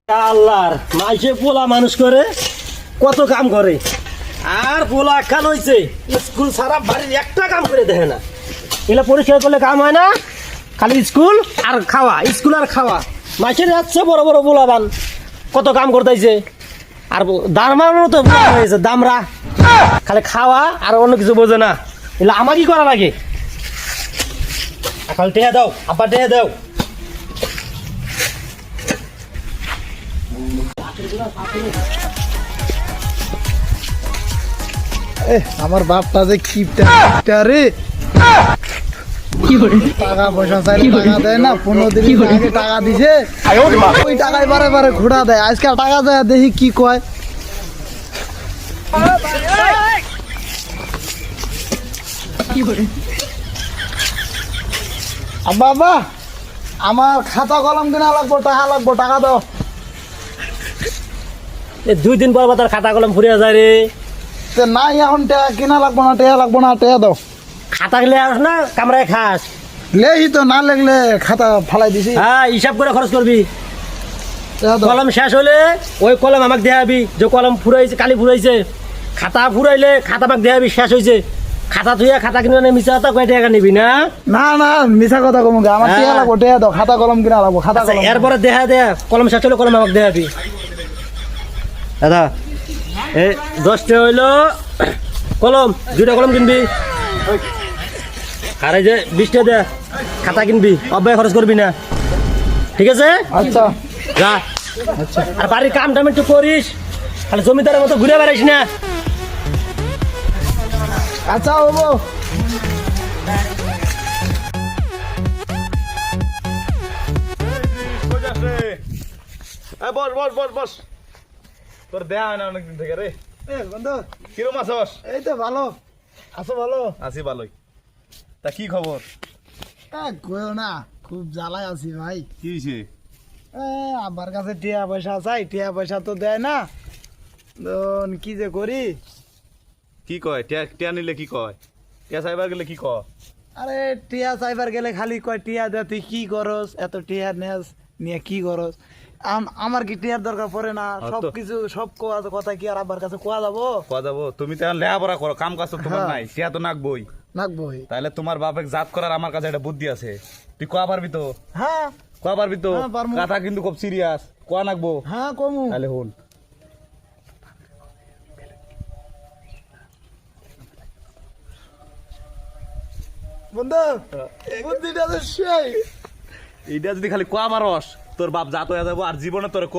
আল্লাহর মাইসে পোলা মানুষ করে কত কাম করে আর পোলা একখান হয়েছে স্কুল সারা বাড়ির একটা কাম করে দেখে না। এগুলো পরিষ্কার করলে কাম হয় না, খালি স্কুল আর খাওয়া, স্কুল আর খাওয়া। মাইসের যাচ্ছে বড় বড় পোলাবান কত কাম করতেছে আর দামরাও তো হয়েছে, দামরা খালি খাওয়া আর অন্য কিছু বোঝে না। এগুলো আমার কি করা লাগে? খালি টেহা দাও, আব্বা টেহা দাও। আমার বাপটা যে কিপটা রে, টাকা পয়সা চাইলে টাকা দেয় না। 15 দিন আগে টাকা দিছে, ওই টাকায় বারে বারে ঘোড়া দেয়। আজকাল টাকা দেয়, দেখি কি কয়। আব্বা আব্বা, আমার খাতা কলম কিনা লাগবো, টাকা লাগবো, টাকা দাও। 2 দিন পর তার খাতা কলম ফুরিয়ে যায় রে। নাই এখন টাকা কিনা লাগবো না, টাকা লাগবো না, টাকা দাও। খাতা গেলে আস না কামড়ায় খাস। লেহি তো না লাগলে খাতা ফালাই দিছি। হ্যাঁ, হিসাব করে খরচ করবি। টাকা দাও। কলম শেষ হলে ওই কলম আমাকে দেখাবি, যে কলম ফুরাইছে কালি ফুরাইছে। খাতা ফুরাইলে খাতা আমাকে দেখাবি শেষ হয়েছে। খাতা থুইয়া খাতা কিনে মিশা কথা কয় টাকা নিবি না? না না, মিছা কথা কম, আমার টাকা লাগবো, টাকা দাও। খাতা কলম কিনা লাগবো, খাতা কলম। এরপরে দেখা দেয়া কলম শেষ হলে কলম আমাকে দেখাবি। দাদা এই 10টা হইলো কলম, 2টা কলম কিনবি। আর এই যে 20টা দে খাতা কিনবি, অব্যয় খরচ করবি না, ঠিক আছে? আচ্ছা যা। আচ্ছা আর বাড়ির কাম টাম একটু করিস, খালি জমিদারের মতো ঘুরে বেড়াইস না। আচ্ছা হবো। বস বস বস বস, তোর দেয়া হয় না অনেকদিন থেকে রে। বন্ধু, কিরম আছস? এই তো ভালো আছো? ভালো আছি ভালোই। তা কি খবর? কইও না, খুব জ্বালায় আছি ভাই। কি হয়েছে? আব্বার কাছে টিয়া পয়সা চাই, টিয়া পয়সা তো দেয় না। কি যে করি। কি কয়? টিয়া নিলে কি কয়? টিয়া চাইবার গেলে কি কয়? আরে টিয়া চাইবার গেলে খালি কয় টিয়া দে, তুই কি করস, এত টিয়া নেস নিয়ে কি করস? আমার কি টিয়ার দরকার পড়ে না? সব কিছু সব কথা কি আর আব্বার কাছে কোয়া যাবো? কয়া যাবো? তুমি তো লেখাপড়া করো, কাম কাজ তো তোমার হ্যাঁ। নাই, টিয়া তো নাকবই। নাকবই। তাহলে তোমার বাপের জাত করার আমার কাছে একটা বুদ্ধি আছে। তুই কয়া পারবি তো? হ্যাঁ কয়া পারবি তো? হ্যাঁ, পারমু। কথা কিন্তু খুব সিরিয়াস, কয়া নাকবো। হ্যাঁ কমু। তাহলে হন, বন্ধু, বুদ্ধিটা তো সেই। এইটা যদি খালি কয়া মারস, তোর বাপ জাত হয়ে যাবো আর জীবনে তোর